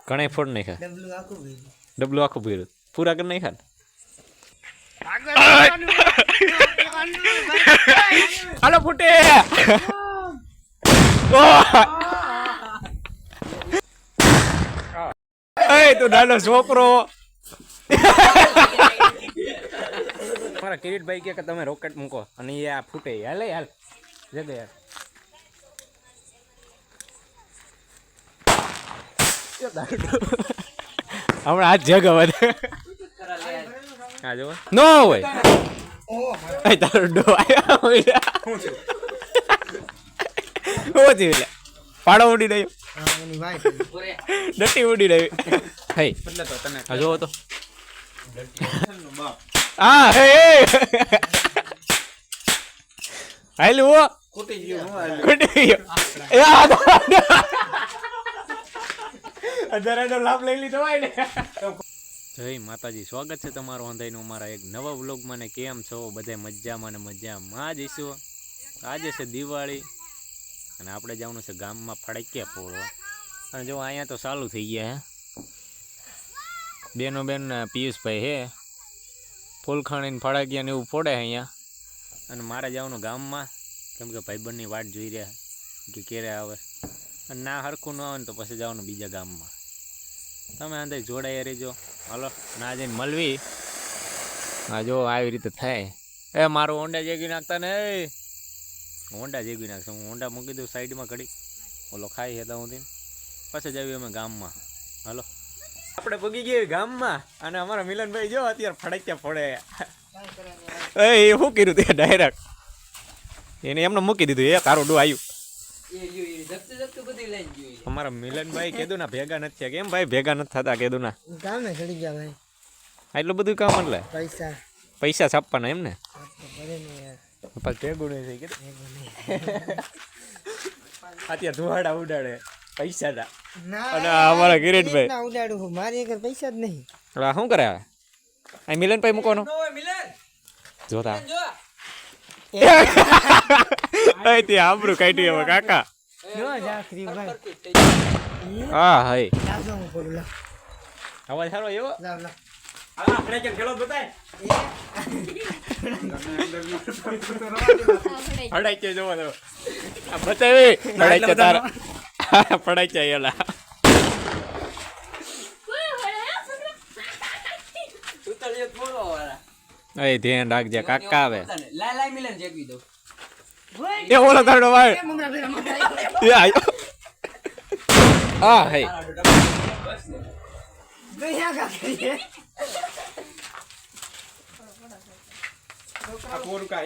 ઘણા ફોડ નહીં ખા ડબલું આખું ભર્યું પૂરા કરી નહીં ખા હાલો ફૂટે એ તું નાનો છોકરો મારા કિરીટભાઈ કે તમે રોકેટ મૂકો અને એ આ ફૂટે હાલ હાલ જગે યાર હમણાં હાથ જગ વધે હા જો નો હોય તારો ડો આવ્યો પાડો ઉડી રહ્યો ડટી ઉડી રહ્યો હઈ હા જોવો તો હા હે હાલું ખૂટી ગયો અધારાનો લાભ લઈ લીધો હોય ને જય માતાજી, સ્વાગત છે તમારું અંધાઈનું અમારા એક નવા વ્લોગમાં. ને કેમ છો બધા? મજામાં ને મજામાં જ હશો. આજે છે દિવાળી અને આપણે જવાનું છે ગામમાં ફટાકિયા ફોડવા. અને જો અહીંયા તો ચાલુ થઈ ગયા હે બેન પિયુષભાઈ હે ફૂલખાણીને ફટાકિયા ને એવું ફોડે અહીંયા. અને મારે જવાનું ગામમાં, કેમ કે ભાઈબંધની વાટ જોઈ રહ્યા કે ક્યારે આવે. અને ના હરખું ન આવે ને તો પછી જવાનું બીજા ગામમાં. તમે અંદર જોડાઈ રહેજો. હાલો ના જઈને મળવી. હા જો આવી રીતે થાય. એ મારું હોન્ડા જેગી નાખતા ને, હોન્ડા જેગી નાખશે. હું હોન્ડા મૂકી દઉં સાઈડમાં ઘડી, ઓલો ખાઈ હતા હું પછી જ આવી અમે ગામમાં. હાલો આપણે પગી ગયા ગામમાં. અને અમારા મિલનભાઈ જો અત્યારે ફટાક્યા ફોડે. એ શું કર્યું તે ડાયરેક્ટ એને એમને મૂકી દીધું. એ તારો ડો આવ્યું. અમારા મિલનભાઈ કીધું ના ભેગા નથી થયા. કેમ ભાઈ ભેગા નથી થતા? કીધું ના કામે ચડી ગયા ભાઈ. એટલું બધું કામ એટલે પૈસા છાપવાના એમ ને? ભેગું નહીં થઈ ગયું અત્યારે ધુવાડા ઉડાડે પૈસા ના. અને અમારા કિરીટભાઈ ઉડાડું મારી આગળ પૈસા જ નહીં. શું કરે આ મિલનભાઈ મૂકવાનો જોતા આબરું કાઢ્યું હવે કાકા. હા હઈ અવાજ સારો એવો ફડાઈ જોવો તો બતાવી ફડાઈ તારા ફડાઈ છે એલા. એ ધ્યાન રાખજે કાકા આવે. એ ઓલો તારો ભાઈ એ આયો. હા હે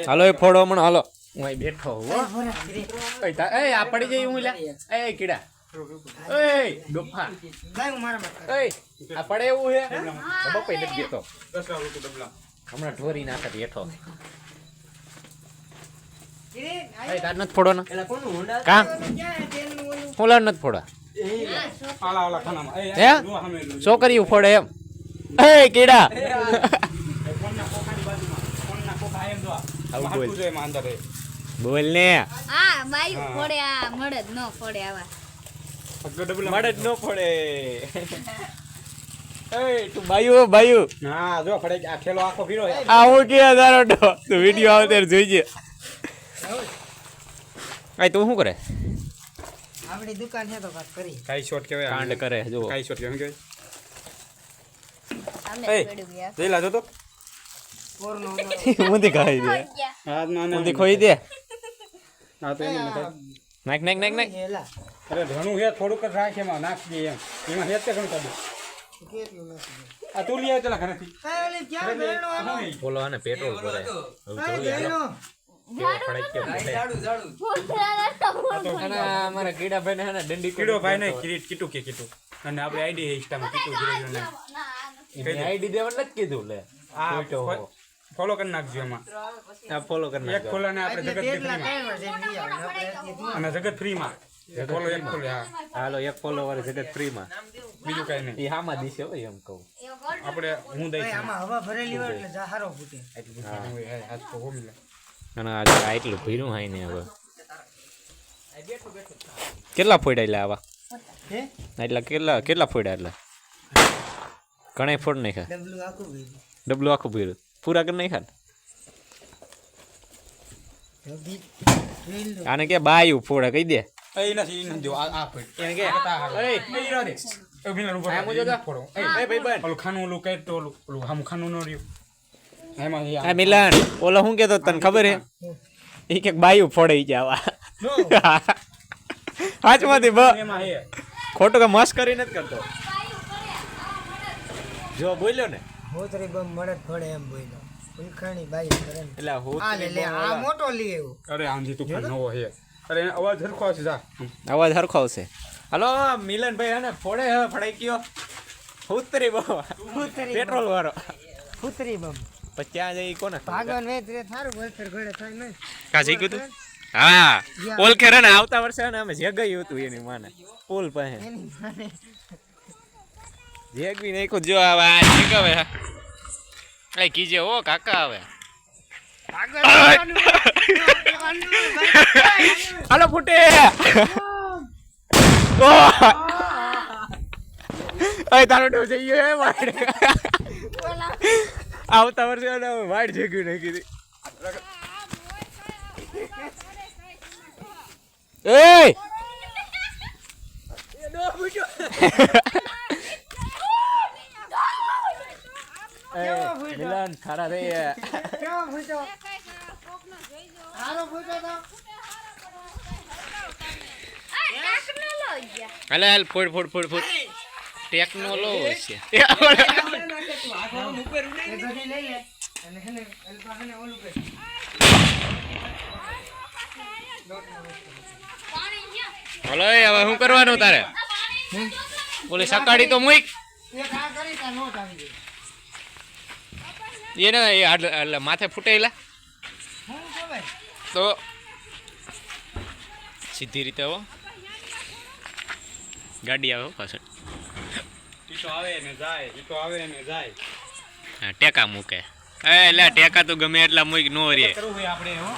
હાલો એ ફોડો હમણાં. હાલો હું અહીં બેઠો હું. એ આ પડી જઈ હું લે. એ કીડા એ ડોફા આ પડે એવું છે. બપાઈ નથી દેતો હમણાં ઢોરી નાખે હેઠો. તાર નથી ફોડો ને કા ઓલા નથી ફોડા. છોકરીઓ ફોડે એમ. એ કીડા બોલ ને. મળે જ ન ફોડે. તું બાયું બાયું હા જો ફડે આ ખેલો આખો ફીરો આ હું કે તારો તું વિડિયો આવે ત્યારે જોઈજે. તું શું કરે? આપણી દુકાન છે તો વાત કરી. કાઈ શોટ કેવાય કાંડ કરે જો. કાઈ શોટ કેમ કેવાય? અમે પડ્યું યાર. લઈ લાજો તો પોરનો મુંદી ખાઈ દે. હા ના મુંદી ખોઈ દે. હા તો એને નાખ નાખ નાખ નાખ. હેલા અરે ઘણું હે થોડુંક જ રાખે એમાં નાખ દે એમ. એમાં હે તે ઘણું કાઢી. કેટલું નથી. આ તું લઈ આવ તેલા ઘરેથી. ઓલે ક્યાં મેળનો આનો? બોલો આને પેટ્રોલ ભરે. અમારા કીડા ભાઈ ને દંડી કીડો ભાઈ ને કીટુ કે કીટુ અને આપણે આઈડી હે ઇન્સ્ટામાં કીટુ 00 ને આઈડી દેવાનું નથી કીધું લે. આ ફોલો કરી નાખજો એમાં. આ ફોલો કરી નાખજો. એક ફોલો ને આપણે જગત ફ્રીમાં અને જગત ફ્રીમાં ફોલો એક ફોલો. હા હાલો એક ફોલો વાળી જગત ફ્રીમાં. બીજું કઈ નહીં. એ હામાં દિશે હોય એમ કહું. આપણે હું દઈશ આમાં હવા ભરેલી હોય એટલે જાહારો ફૂટે. આ તો હોમી અને આ એટલું ભીરું હાઈ ને હવે કેટલા ફોડ્યા એટલે આવા હે એટલે કેટલા ફોડ્યા એટલે ઘણા ફોડ નાખ્યા ડબલું આખું ભર્યું ડબલું આખું ભર્યું પૂરા કરી નાખ્યા આને કે બાયું ફોડા કહી દે એ નથી જો આ ફોડ એને કે એ ઈરા દે એ બિના ઉપર આ મુજો તો ફોડો એ ભાઈ ભાઈ ઓલું ખાનું ઓલું કઈ તો ઓલું હમ ખાનું નો રહ્યું એમાં આ મિલન ઓલો શું કેતો તને ખબર હે એ કે બાયું ફોડાઈ જાવા હાચમાંથી એમાં હે ખોટું કે મસ્ત કરી નથી કરતો જો બોલ્યો ને હોતરી બમ મળે થોડે એમ બોલ્યો ઉલખાણી બાઈ કરે ને એટલે હું આ લે લે આ મોટો લી આવ્યો અરે આંધી તું નવો હે અરે એનો અવાજ હરખો આવશે જા અવાજ હરખો આવશે હાલો મિલનભાઈ હે ને ફોડે હવે ફડાઈ ગયો ઉતરી બહુ પેટ્રોલ વાળો ફૂતરી બમ પછી ત્યાં જઈ કોને ભાગવાન વેત રે થારું વલસર ઘડે થાય ને કા જઈ ગયું તું હા પોલ ખેરે ને આવતા વર્ષે ને અમે જેગયું હતું એની માને પોલ પાસે એની માને જેગવી નાખ્યું જો આવે આ જેગવે એ કીજે ઓ કાકા આવે હાલો ફૂટે ઓય તારો ડો જઈ ગયો હે વાડ આવતા વર્ષે વાડ જેગવી નાખી હતી Ê! Milan khara đây à. કેવો ફૂટો હારો ફૂટો તો Al al ફોડ ટેકનોલોજી એ બધી લઈ લે અને હેને અલ્પા હેને ઓલું કર બોલો હવે શું કરવાનું તારે બોલે સકાડી તો મુઈક એક આ કરી તા નોટ આવી ગઈ એને એટલે માથે ફૂટેલા હું ખબર તો સીધી રીતે હો ગાડી આવે પાછળ ઈ તો આવે ને જાય હા ટેકા મૂકે એટલે ટેકા તો ગમે એટલા મૂક નો રે કરવું હોય આપણે હો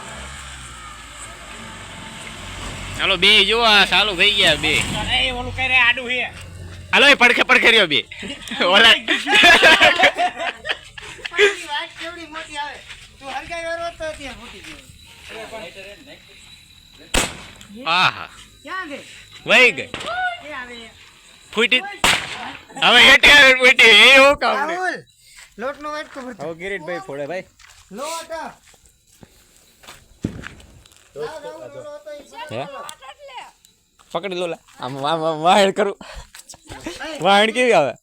ચાલો બે જો આ ચાલુ થઈ ગયા બે એ ઓલું કરે આડું હે હાલો એ પડખે રહ્યો બે ઓલા પાછી વાત કેવડી મોટી આવે તું હરગાઈ વાળો તો ત્યાં ફૂટી ગયો આહા ક્યાં ગઈ વહી ગઈ એ આવે ફૂટી હવે હેઠે આવે ફૂટી એવું કામ ને રાહુલ લોટનો વાટકો ભરતો હવે કિરીટભાઈ ફોડે ભાઈ લોટ હે પકડી લો લા આમ વાહણ કરું વાહણ કેવી આવે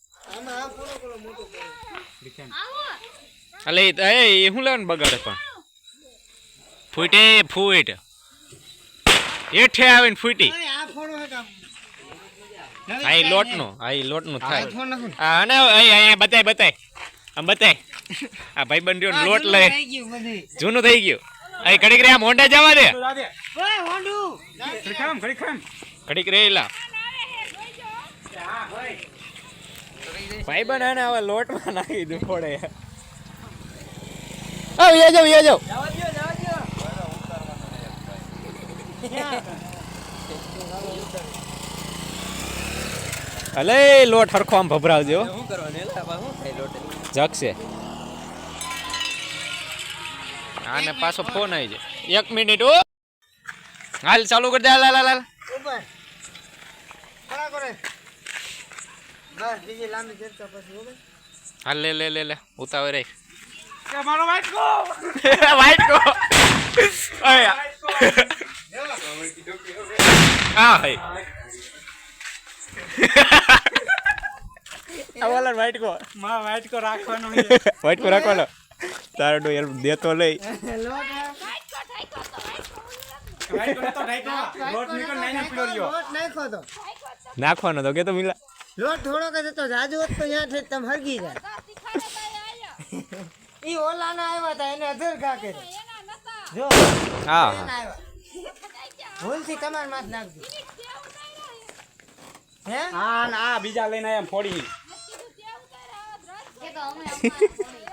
અલે એ શું લેવાનું બગાડે પણ ફૂટ હેઠે આવે ને ફૂટી આ લોટનો થાય હા ને અહીંયા બતાય આમ બતાય આ ભાઈબંધ રહ્યો લોટ લઈ જૂનું થઈ ગયું આ ઘડીક રે આમ હોંડા જવા દે ઘડીક રેલા ભાઈબંધ હે ને હવે લોટમાં નાખી દઉં પડે જાવ અલે લોટ હરખો આમ ભભરાવજો જગશે આને પાછો ફોન આવી જાય 1 મિનિટ ઓ હાલ ચાલુ કરી દે હાલ ઉપર ખરા કરે બસ બીજી લાંબી ચર્ચા પછી હો ભાઈ હાલ લે ઉતાવળ રે મારો વાટકો આયા આ હે આવાલા વાટકો વાટકો રાખવાનો તારો ડો યાર દેતો લઈ લોટ નાખો તો નાખવાનો તો કે તો મિલા લોટ થોડોક જ હતો જાજુ હોત તો ત્યાં થઈ તમે હરગી જાય ઈ ઓલાના આવ્યા હતા એને અધર ઘા કર્યો જો હા એના આવ્યા ભૂલથી તમાર માથ નાખજો હે આ બીજા લઈને આયા ફોડી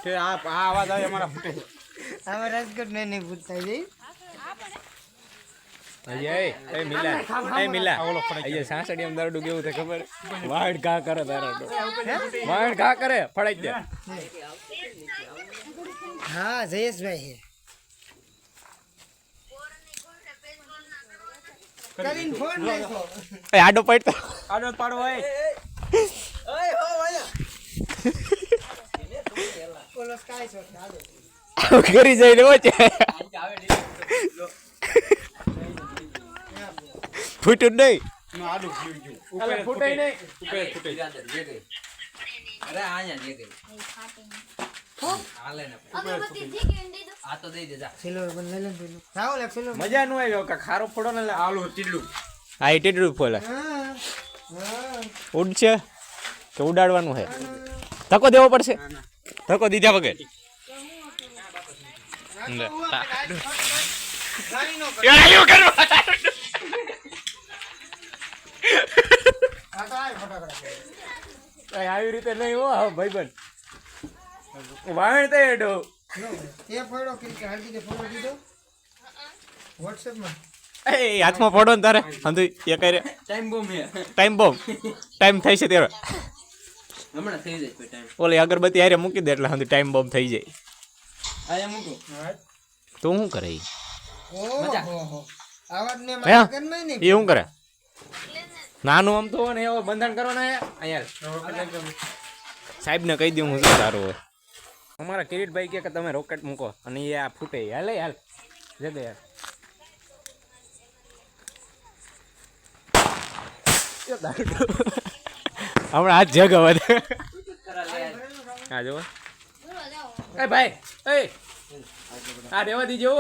કે આ આવાજ આવે અમારા ફૂટે હવે રસગટ ને નહીં ભૂલતા જઈ એ મિલા અહીંયા સાસડી દરડું કેવું છે ખબર વાડ ઘા કરે તારો વાડ ઘા કરે ફળાઈ દે હા જયેશભાઈ છે કરીને ફોન નાખો એ આડો પડતો આડો પાડો હોય ઓય હો વાયા ઓલો સ્કાય શોટ આડો કરી જાય લેવો છે ફૂટું નહીં આડું ગયું અલે ફૂટાય નહીં ઉપર ફૂટે અરે આયા જે ગઈ હાલે ને આ તો દઈ દે જા સિલ્વર બન લઈ લે રાહુલ એક સિલ્વર મજા ન આવ્યો કે ખારો ફોડો ને આલુ ટીડલું આ ટીડું ફોલે હા ઉડશે કે ઉડાડવાનું છે ધક્કો દેવો પડશે ધક્કો દીધા વગર ગાડી નો આવી રીતે નહીં હો ભાઈબંધ વાણ તે એડો તે ફોડો કે હાર્દિકે ફોટો દીધો WhatsApp માં એ હાથમાં ફોડો ને તારે અંધુ એ કરે ટાઈમ બોમ હે ટાઈમ બોમ્બ ટાઈમ થઈ છે ત્યારે હમણાં થઈ જાય કોઈ ટાઈમ ઓલી અગરબત્તી હારે મૂકી દે એટલે અંધુ ટાઈમ બોમ્બ થઈ જાય આયા મૂકો તો શું કરે ઈ? ઓહો આવાજ ને હે? મારા કનમાં ને એ શું કરે નાનું આમ તો ને એવો બંધન કરો ને અહીંયા સાહેબને કહી દઉં હું શું સારું હોય અમારા કિરીટભાઈ કહે કે તમે રોકેટ મૂકો અને એ આ ફૂટે હાલે હાલ જગે યાર હમણાં હાથ જગ વધે હા જો એ ભાઈ એ આ રેવા દીજો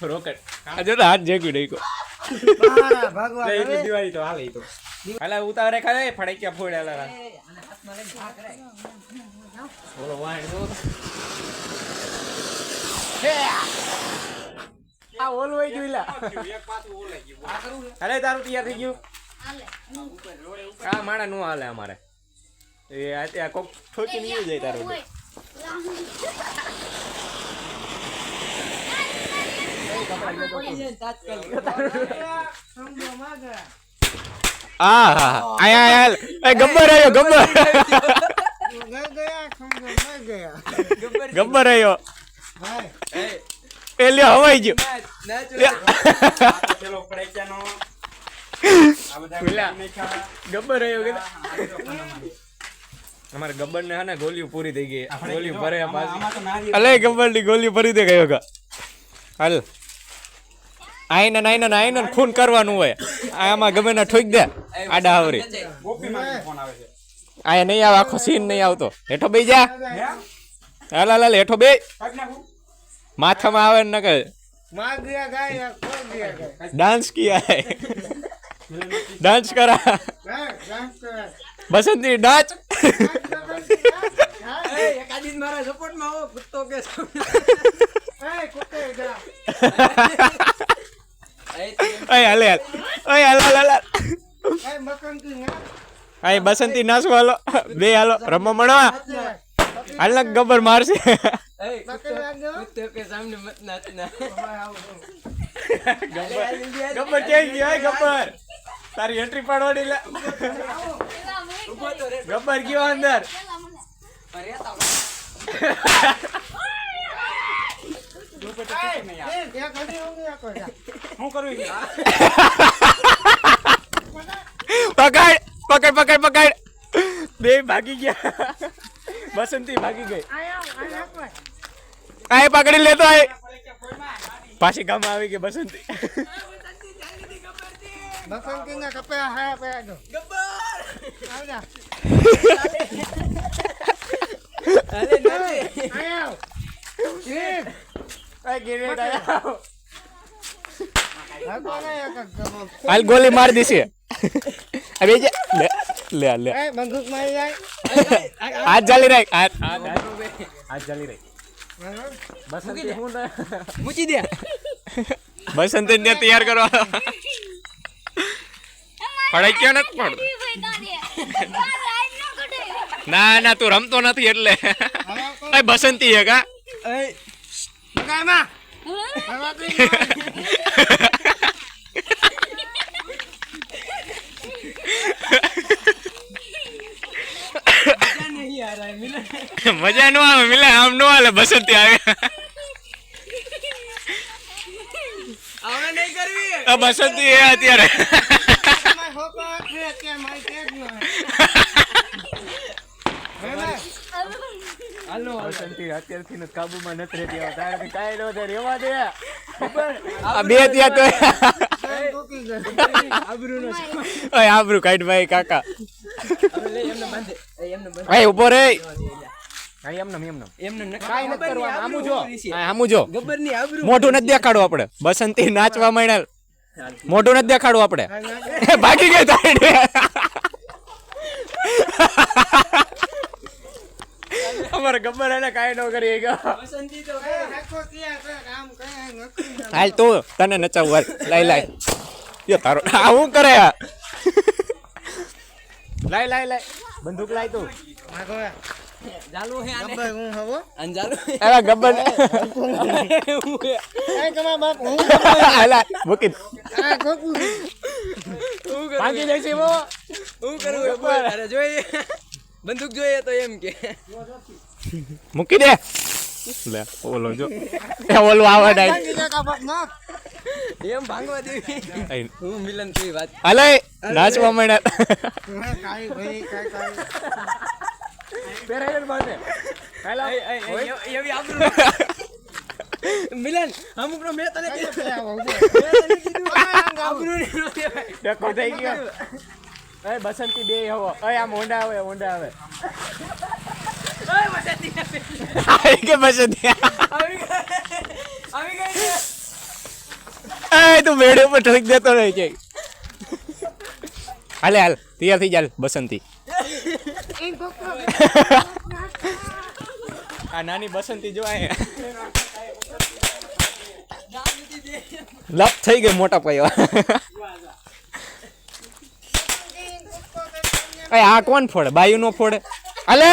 રોકેટ આ જો હાથ જગ્યું નહીં કો બહાર ભાગવા એટલી દિવાળી તો હાલે તો હાલે ઉતાવળે ખાય ફડાક્યા ફોડ્યા બોલો વાણ તો આ ઓલ હોય ગયું લા એક પાછું ઓલાઈ ગયું હાલે તારું તૈયાર થઈ ગયું હા માણા નો હાલે અમારે એ આ કોક ઠોકી નહીં જાય તારું સમજો માગા હા હા આયા એ ગબ્બર આવ્યો ગબ્બર ગયા સમજો મર ગયા ગબ્બર આવ્યો ભાઈ એ લ્યો હવાઈ ગયો પેલો પડાઈચાનો આ બધા પેલા. નાખ્યા. ગબ્બર આવ્યો કે આ જો અમારે ગબ્બર ને હે ને ગોલીઓ પૂરી થઈ ગઈ ગોલીઓ ભરે પાછી આમાં તો નારી અલે ગબ્બર ની ગોલીઓ ભરી દે ગયો કા હાલ આઈને ખૂન કરવાનું હોય આમાં ગમે ના ઠોક દે આડા આવરી ગોપીમાં ફોન આવે છે આ નહીં આવે આખો સીન નહીં આવતો હેઠો બેઈ જા હે હાલ હાલ હાલ હેઠો બે કાઢ નાખું માથામાં આવે ને નકર मार दिया गाय खोल दिया गाय डांस किया है डांस करा डांस कर बसंती डांस એકાદી મારા સપોર્ટ માં આવો કુત્તો કે ए कुत्ते जा અય હાલે હાલ અય હાલ હાલ હાલ ए मक्खन की ना અય બસંતી નાસવા હાલો બે હાલો રમવા મળવા હાલ ને ગબ્બર મારશે मक्खन लाग दो કુત્તો કે સામને મત નાચના ગબ્બર ક્યાં ગયો હે ગબ્બર તારી એન્ટ્રી પાડવાની લે ગબ્બર ગયો અંદર क्या कर रही होंगी आप जा હું કરું છું પકડ પકડ પકડ પકડ બે ભાગી ગયા બસંતી ભાગી ગઈ આય પકડી લેતો આય પાછી ગામ આવી ગઈ બસંતી मक्खन की ना कपे हाया पे दो ગબ્બર आओ जा અરે નથી आया ये આય ગિરેટ આયા भगवान आया का હાલ ગોલી માર દીશે હવે લે લે લે ए बंदूक मारी जाए હાથ જાલી રાખ હાથ જાલી રાખ બસંતી હું મૂકી દે બસંતી ને તૈયાર કરવા પડાઈ ક્યાં નથી પડતો ના ના તું રમતો નથી એટલે એ બસંતી હે કા गाय मां हवा पे મજા નો આવે મિલા, આમ નો હાલે, બસંતી આવે. આ બસંતી એ અત્યારે તમારા છોકરા છે અત્યારે મારી પેટ નો બસંતી અત્યારથી કાબુમાં નથી રહેતી. હવે તારે કાંઈ ન થાય, રેવા દે. આ બે ત્યાં તો ઓય આબરૂ કાઢ ભાઈ કાકા. ભાઈ ઉભો રે. મોઢું નથી દેખાડવું આપણે. બસંતી નાચવા માંડ્યા, મોઢું નથી દેખાડવું આપણે. ભાગી ગઈ તારી. અમારે ગબ્બર એને કાંઈ ન કરી ગયો. હાલ તું તને નચાવું, હાલ લાઈ યો તારો. આ શું કરે? લાઈ બંદૂક લાય તું. ગબ્બર મૂકી ભાગી જઈશ. બંદૂક જોઈએ તો એમ કે મૂકી દે. લે ઓલો જો ઓલો આવા ડાય એમ ભાંગવા દેવી. હું મિલન થી વાત હાલે નાચવા માંડ્યા. મિલન અમુક નો મેં તને ડકો થઈ ગયો. એ બસંતી બે હવો. આ મોંડા આવે, મોંડા આવે. કે બસંતી એ તું બેડે ઉપર ઠોક દેતો રહી જાય. હાલે હાલ તૈયાર થઈ જાય બસંતી. આ નાની બસંતી જો લપ થઈ ગઈ મોટા પાયો. આ કોણ ફોડે? બાયુ નો ફોડે. અલે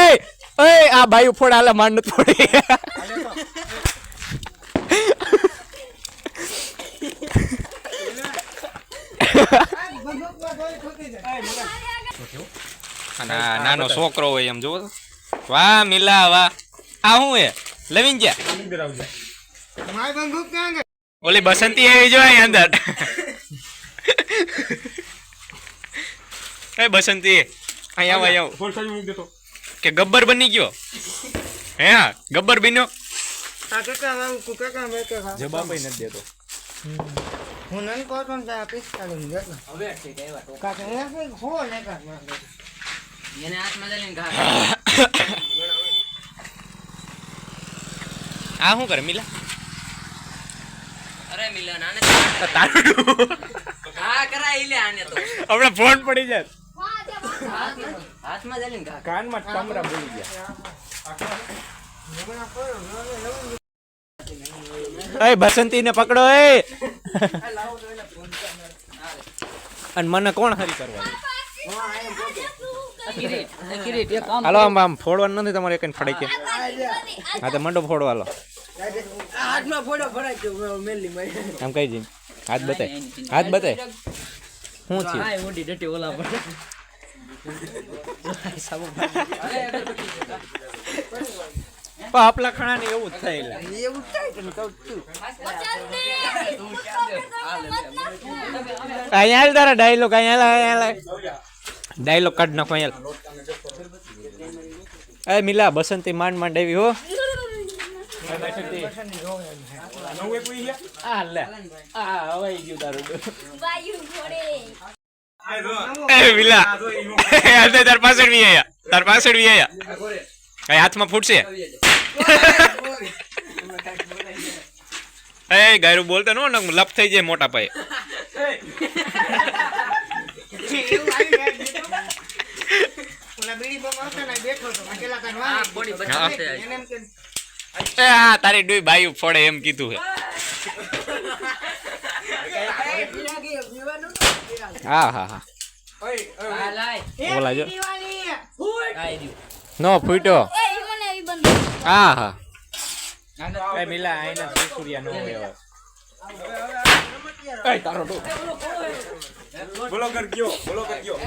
આ બાયુ ફોડે. હાલે માંડ નથી ફોડી. નાનો છોકરો હોય એમ જોવો. વાહ મિલા વાહ. આ શું હે લવિન જા ઓલી બસંતી આવી જો અંદર. એ બસંતી અહીંયા આવ કે ગબ્બર બની ગયો. હે ગબ્બર બન્યો. જવાબ નથી દેતો. હું નન કોટમ જા પિસ્તાળી ગયો હવે ઠીક આવ્યા કાકા એ હો લેકા એને હાથમાં લઈને ઘા. આ શું કરે મિલા? અરે મિલન આને તારું ઘા કરાઈ લે આને તો આપણે ફોન પડી જાય. હાથમાં લઈને ઘા કાનમાં ટમરા બોલી ગયા. એ બસંતી ને પકડો. એ અને મને કોણ હરી કરવા? હાલો આમ આમ ફોડવાનું નથી તમારે કઈ ફડાઈ કે. હા તો મંડો ફોડવા. હાલો હાથમાં ફોડો ફરાઈ ગયો મેલી માં આમ કઈ જઈ હાથ બતાય, હાથ બતાય. શું છે? આ ઓડી ડટી ઓલા પર આપલા ખણા ને એવું જ થયેલા. એવું થાય તને કહું છું અહીંયા હાલ તારા ડાયલોગ. અહીંયા ડાયલોગ કાઢ નાખો. અહીંયા એ મિલા બસંતી માંડ માંડ આવી હો. તાર પાછળ વી આયા, તાર પાછળ વી આયા. હાથમાં ફૂટશે. એ ગાયરું બોલતા નો લપ થઈ જાય મોટા પાયે. હા તારી ડોઈ બાયુ ફોડે એમ કીધું છે. હા હા હા બોલા જો નો ફૂટ્યો. હા હા એ મિલા આઈના સુસુરિયા નો હોય. એ તારો બોલો કર ગયો, બોલો કર ગયો.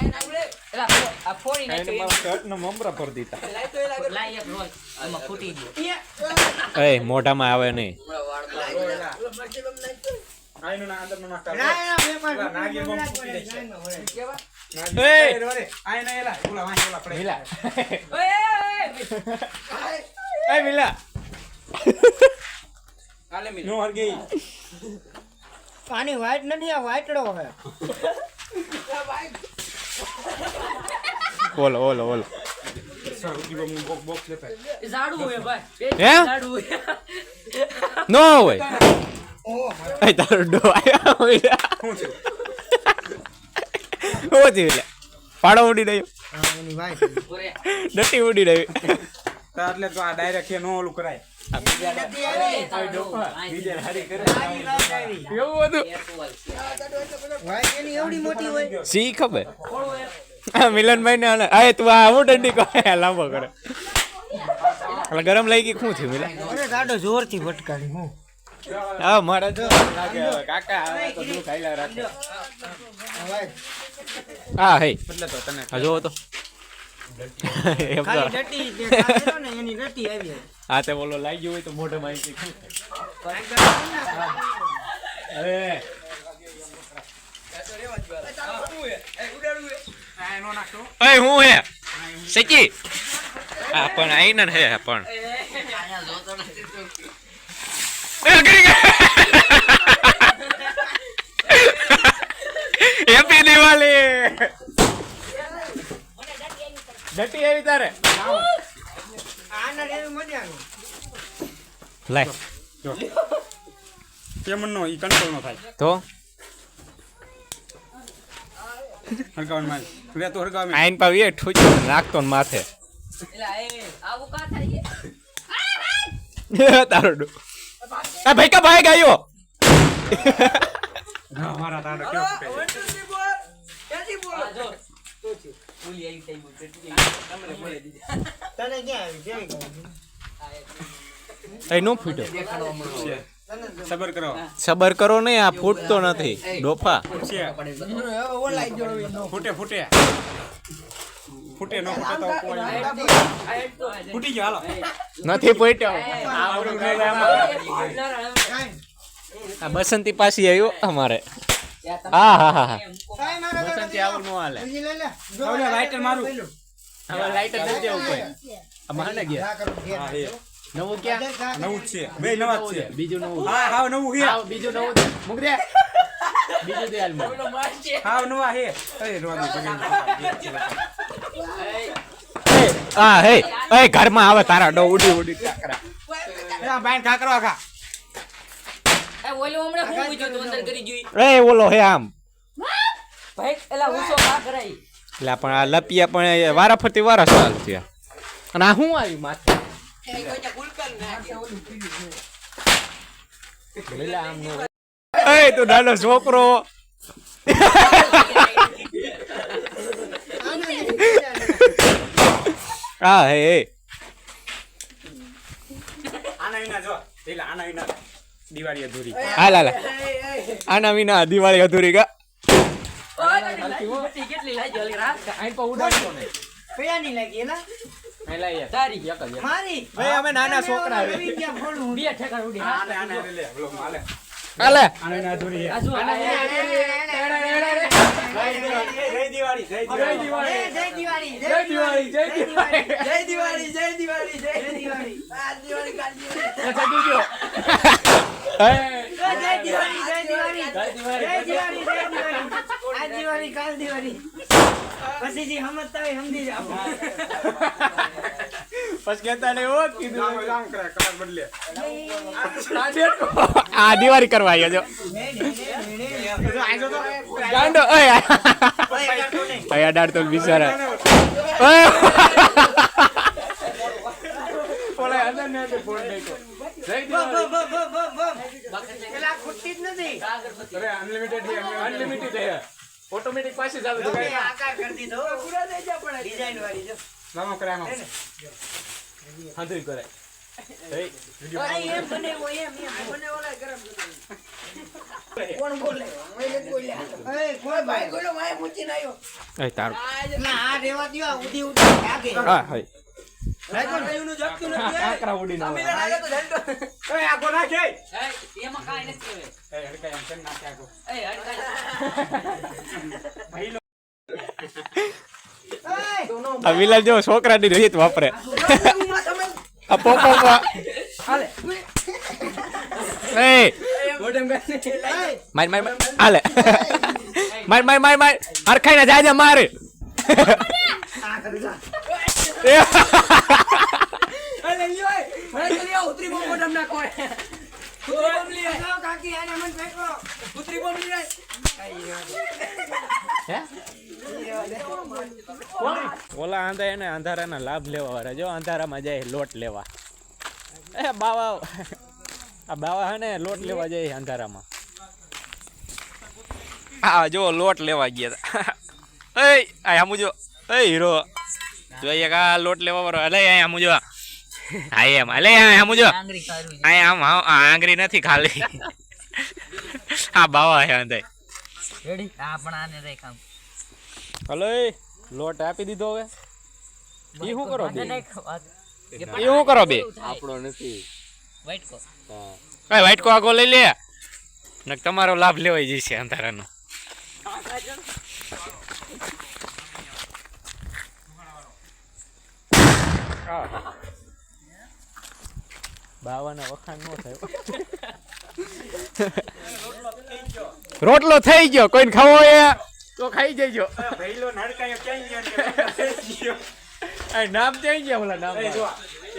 એલા આ ફોડી એને નાખ્યો મારા શર્ટનો મમરા ભરી દીધા લાઈ એક રોલ આમાં ફૂટી ગયો એ મોઢામાં આવે નહીં આઈનું ના અંદર નાખતા ના પેપર નાગી બોમ્બ ફૂટી જાય કેવા એ આઈ ના એલા ઓલા વાહી ઓલા પડે મિલા ઓય એ મિલા આલે મિલ નો હરગઈ પાણી વ્હાઈટ નથી આ વ્હાઈટડો હે ઓલો ઓલો ઓલો સૌથી બોમ્બ બોક્સ લેતા ઝાડુ હે ભાઈ હે? ઝાડુ હે નો હોય એ તારો ડો આયો મિલા શું છે ઓ જીલે પાડો ઉડી ગયો એની વ્હાઈટ ઓરે ડટી ઉડી ગઈ તો એટલે તો આ ડાયરેક્ટ એ નો ઓલું કરાય નથી આવી બીજે હારી કરે આવી વાત આવી એવું હતું વ્હાઈટ એની એવડી મોટી હોય સી ખબર આ મિલનભાઈ ને આય તું આ હું દંડી કહે લાંબો કરે એટલે ગરમ લઈ ગઈ શું થયું મિલા અરે ગાડો જોરથી ભટકાડી હું હા મારા જો કાકા આવે તો તું ખાઈલા રાખે હા હે એટલે તો તને આ જોવો તો એમ તો ખાલી ડટી તે કાઢેલો ને એની ડટી આવી આ તે બોલો લાગી ગયો હોય તો મોઢે માહિતી અરે આ નો નાખતો એ હું હે સચી આ પણ આઈન હે પણ આયા જોતો નથી તો એ ગરી હેપી દિવાળી ડટી આવી તારે આના એવી મજા આવે લાય જો કેમ નો ઈ કંટ્રોલ નો થાય તો હરગાવન માં લે તો હરગાવ આઈન પાવી એ ઠૂચ નાખતો ને માથે એલા એ આવું કા થાય તારો ડો આ ભાઈ કા ભાઈ ગયો મારા તારો કેવો આ જો તો છે ઓલી આવી થઈ બોલ પેટી તમને બોલે દીધી તને ક્યાં આવી કેવી ગઈ એ નો ફૂટ્યો દેખાડવા મળો છે સબર કરો સબર કરો ને આ ફૂટતો નથી ડોફા છે ઓલાઈ ગયો ફૂટે ફૂટે ફૂટે નો ફૂટે તો કોઈ ફૂટી ગયો હાલો નથી ફૂટ્યો આ બસંતી પાછી આવ્યો અમારે હા હા હા હા કાઈ મારો બસંતી આવું નો હાલે બીજી લઈ લે હવે લાઈટર મારું હવે લાઈટ જ નથી આવું કોઈ આ માને ગયા જા કરું ઘેર હા હે નવું ક્યાં નવું જ છે બે નવા જ છે બીજું નવું હા હાવ નવું હે આવ બીજું નવું મૂક દે બીજું દે હાલ મૂક. હાવ નવા હે એ રોવાની હા હે એ ઘરમાં આવે તારા ડો ઉડી ઉડી કાકરા પગે બાઈન ખા કરવા ખા એ ઓલો હમણે હું પૂછ્યું તો અંદર કરી જોઈ એ ઓલો હે આમ ભાઈ એલા ઉસો કા કરાઈ એટલે પણ આ લપિયા પણ વારા ફરતી વારા સાલ થયા અને આ શું આવ્યું માથે લીલા આમ નો એ તું નાનો છોકરો હા હે આના વિના જો પેલા આના વિના દિવાળી અધૂરી હાલ હાલ આના વિના દિવાળી અધૂરી ગા કેટલી લાગી ઓલી રાત આઈ પર ઉડાડતો ને કયાની લાગી એલા પહેલા યાર તારી મારી ભાઈ અમે નાના છોકરા આવી ગયા ફોડું બે ઠેકાણ ઉડી આને આને લે બ્લોક માલે હાલે આના વિના અધૂરી હે આજુ જય દિવાળી જય જય દિવાળી જય દિવાળી જય દિવાળી જય દિવાળી જય દિવાળી જય દિવાળી જય દિવાળી આ દિવાળી કાલ દિવાળી જય ગયો જય દિવાળી જય દિવાળી જય દિવાળી જય દિવાળી આ દિવાળી કાલ દિવાળી પછી જે સમજતા હોય સમજી જાવ પછી કહેતા ને ઓ કીધું કામ કરે કલર બદલે આ દિવાળી કરવા આવ્યો જો ગાંડો ઓય આયા ડાળતો બિચારા ઓલા અંદર ને અંદર ફોન દેખો જય દિવાળી પેલા ખુટ્ટી જ નથી અરે અનલિમિટેડ હે અનલિમિટેડ હે ઓટોમેટિક પાછી ચાલુ થઈ ગઈ આકાર કરી દીધો પૂરા થઈ જા પણ ડિઝાઇન વાળી જો નાનો કરાનો હાંધુઈ કરે એમ બનાવ્યો એમ બનાવ્યો ગરમ કોણ બોલે કોઈ ભાઈ કોઈનો માય પૂછીને આવ્યો એ તાર ના આ રેવા દ્યો ઉડી ઉડી આગે હા હાય રાઈનું જગતું નથી આકરા ઉડી ના અમે લાગે તો ઝંડો એ આગો નાખે એમાં કાંઈ નથી હવે. એ હડકાય એમ કેમ નાખે આગો એ હડકાય. ભાઈ આ વિલાલ જો છોકરાની રીત વાપરે આ પોપો હાલે એ મોઢમ ગાને માર માર હાલે માર માર માર માર હરખાઈ ના જાજે માર આ કરી જા અલે લ્યો મને તો લ્યો ઉતરી બમ મોઢમ ના કોઈ ઉતરી બમ લી આવો કાકી આને મન ફેંકો ઉતરી બમ લી હે ઓલા આંધા એને અંધારાના લાભ લેવા વાળા જો અંધારામાં જાય લોટ લેવા એ બાવા આ બાવા હે ને લોટ લેવા જાય અંધારામાં હા જો લોટ લેવા ગયા હતા એ આ મુજો એ હીરો જોઈએ કા લોટ લેવા વાળો અલે અહીંયા મુજો હા એમ અલે અહીંયા મુજો આંગળી ખારું છે. અહીંયા આમ આંગળી નથી ખાલી હા બાવા હે અંધાય રેડી આ પણ આને રે કામ હલો લોટ આપી દીધો હવે ઈ શું કરો બે નાખ વાત. ઈ શું કરો બે આપણો નથી વાઈટ કો એ વાઈટ કો આગો લઈ લે ને તમારો લાભ લેવાઈ જશે અંધારાનો બાવાના વખાણ નો થયો રોટલો થઈ ગયો કોઈને ખાવો એ તો ખાઈ જજો ભાઈલો હડકાય ક્યાં ગયો એ નામ ક્યાં ગયા ઓલા નામ એ જો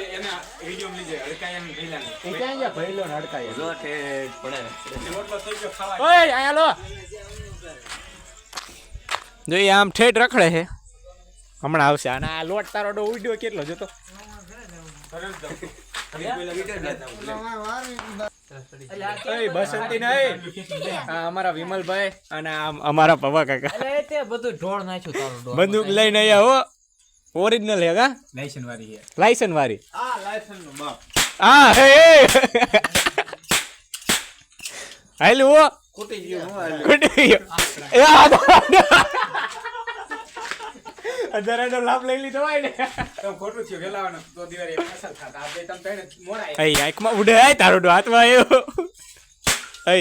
એના વિડિયો માં લીજે હડકાય એમ ભઈલા ને એ ક્યાં ગયા ભઈલો નડકાય રોટલો થઈ ગયો ખાવા ઓય આયા લો જો એ આમ ઠેઠ રખડે છે હમણાં આવશે અને આ લોટ તારો ડો ઉડ્યો કેટલો જોતો સરસ દો બસંતી નહીં આ અમારા વિમલભાઈ અને આ અમારા પવા કાકા એટલે તે બધું ઢોળ નાખ્યું તારું ઢોળ. બંદૂક લઈને આવ્યા હો ઓરિજિનલ હે કા લાયસન વાળી છે લાયસન વાળી આ લાયસન નો બાપ હા હે હાલું હો ખૂટી ગયો ખુટી ગયો એ અધારાનો લાભ લઈ લીધો હોય ને તો ખોટું થયું વેલાવાનો તો દિવાળી પાછા થાતા આ બે તમ તઈને મોડા એ આંખમાં ઉડે આય તારો ડો હાથમાં આવ્યો એ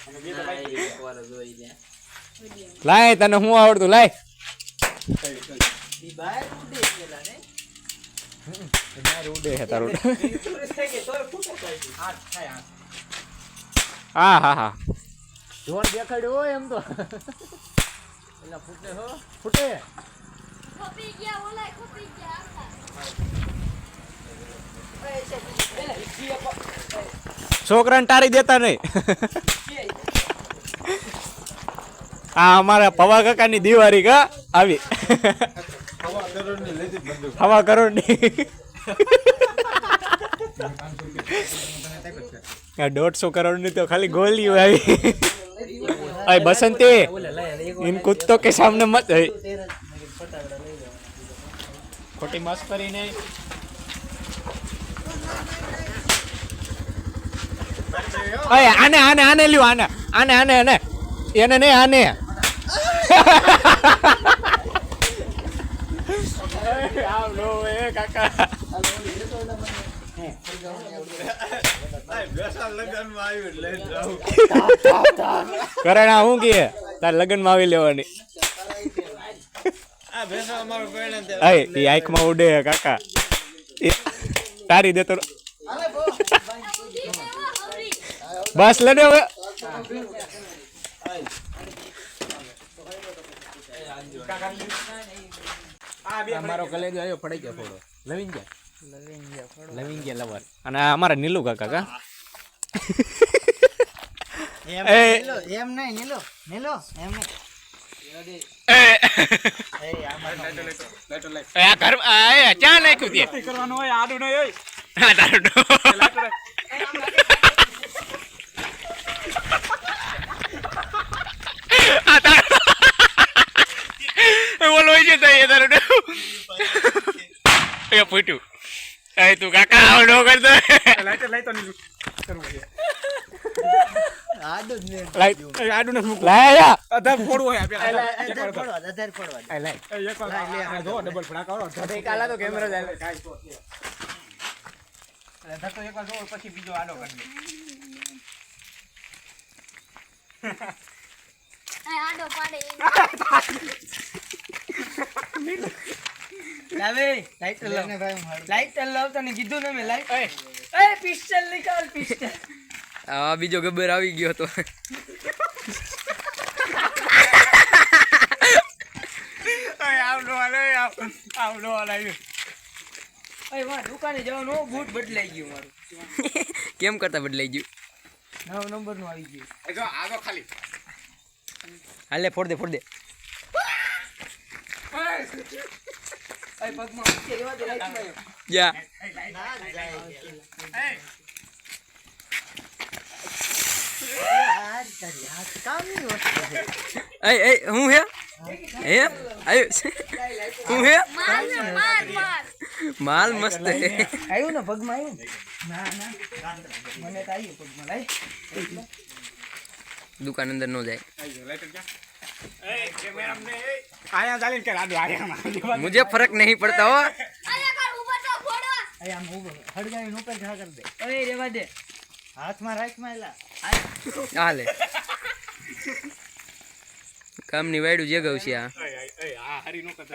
અને બે તો ભાઈ એકવાર જોઈ લે. લાય તને હું આવડતું લાય ઈ બહાર ઉડે પેલા ને ઉડે છે તારો ડો. પૂરે થઈ ગઈ તોય ફૂટે કોઈ હાથ થાય હાથ હા હા હા જોર દેખાડ્યો હોય એમ તો એલા ફૂટે હો ફૂટે ખપી ગયા ઓલા ખપી ગયા છોકરાને ટારી દેતા નહીં આ અમારા પવા કાકાની દિવાળી કા આવી હવા કરોડની 150 કરોડની તો ખાલી ગોલીઓ આવી અય બસંતી इन कुत्तों के सामने मत खोटी मस्करी नहीं अरे आने आने आने लियो आने आने आने आने ये नहीं आने आप लो ये काका કરણ હું કે તાર લગન માં આવી લેવાની આ ભેસો અમારો પહેલા તે એ આંખમાં ઉડે કાકા તારી દેતો બસ લડે હવે અમારો કલેજો આવ્યો પડી ગયો થોડો લવિંગ ગયા લવર અને આ અમારા નીલુ કાકા કા એમ નહીં નીલો નીલો એમ નહીં આ ઘર આ ચા નાખ્યું તે કરવાનો હોય આડું નહીં હોય હા તારું આ તારું ઓલો હોય છે તો એ તારું એ ફૂટ્યું એ તું કાકા આવ નો કરતો લાઈટર લાઈતો નહીં કરવું છે આડું જ ને લાઈટ આડું નથી મૂકવું લાયા અધાર ફોડવું હોય અધાર પડવા દે. એક વાર આ જો ડબલ ફડાકા કરો કાલા તો કેમેરો જાય ધક્કો એક વાર જો પછી બીજો આડો કરી દે આડો પાડે લાવે લાઈટર લાવ ને ભાઈ મારું લાઈટર લાવતા ને કીધું ને મેં લાઈટ એ પિસ્ટલ નિકાલ પિસ્ટલ આ બીજો ગબ્બર આવી ગયો તો આવડો આવ્યો એ વાહ દુકાને જવાનું હો, બૂટ બદલાઈ ગયું મારું કેમ કરતા બદલાઈ ગયું 9 નંબર નું આવી ગયું એ જો આ જો ખાલી હાલે ફોડ દે એ પગમાં ઉચકે રેવા દે લાઈટમાં જા એ હું હે આયો હું હે માલ મસ્ત હે આવ્યું ને પગમાં આવ્યું ના મને તો આવ્યું પગમાં લાઈ દુકાન અંદર નો જાય આયા ચાલીને કે આડો આયા મુझे फर्क नहीं पड़ता हो અરે કર ઉપર તો ફોડો એ આમ ઉભો હડગાવીને ઉપર ઘા કરી દે ઓય રેવા દે હાથમાં રાખ માયલા હાલે કામની વાડું જગાવ છે આ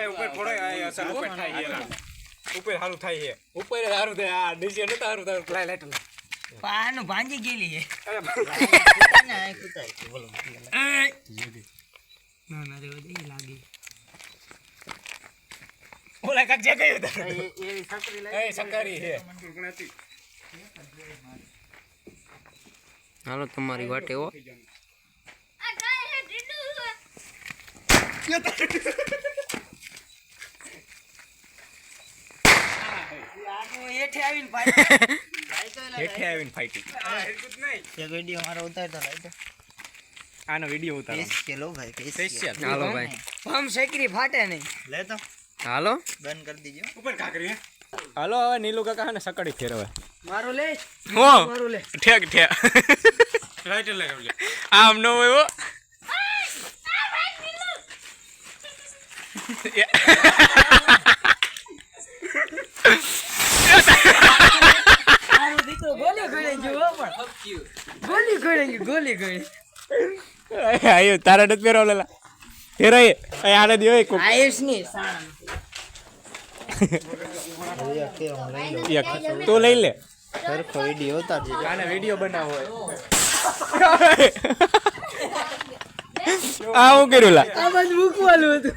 ઉપર ફોડો અસર ઉપર થાય છે ઉપર સારું થાય છે ઉપર સારું થાય આ નીચે નતા સારું થાય લાઈ લાઈટ પાનું ભાંજી ગયેલી છે ના ના રેવા દે એ લાગી ઓલા કાક જે ગયો તો એ સકરી છે હાલો તમારી વાટે હો આ કાય હે ડીડુ હેઠે આવીને ભાઈ હેઠે આવીને ફાઈટિંગ એક વિડિયો મારો ઉતારતો લાઈટ આનો વિડિયો ઉતારો ચલો ભાઈ સ્પેશિયલ હાલો ભાઈ પમ શેકરી ફાટે નહીં લે તો હાલો બંધ કરી દીજો ઉપર કાકરી હાલો હવે નીલુ કાકા ને સકડી ફેરવે મારો લે હો મારો લે ઠેક લાઈટ લગાવ લે આમ નો હોય હો મારો દીકરો ગોલી ગળી ગયો પણ ગોલી ગળી આયો તારા નથી પહેરવા લેલા ફેરાય આને દે કોક આયુષ ની સાણા એક તું લઈ લે સરખો વિડિયો ઉતારજો આને વિડિયો બનાવવો હોય આ હું કર્યું લા આ બાજુ મૂકવાનું હતું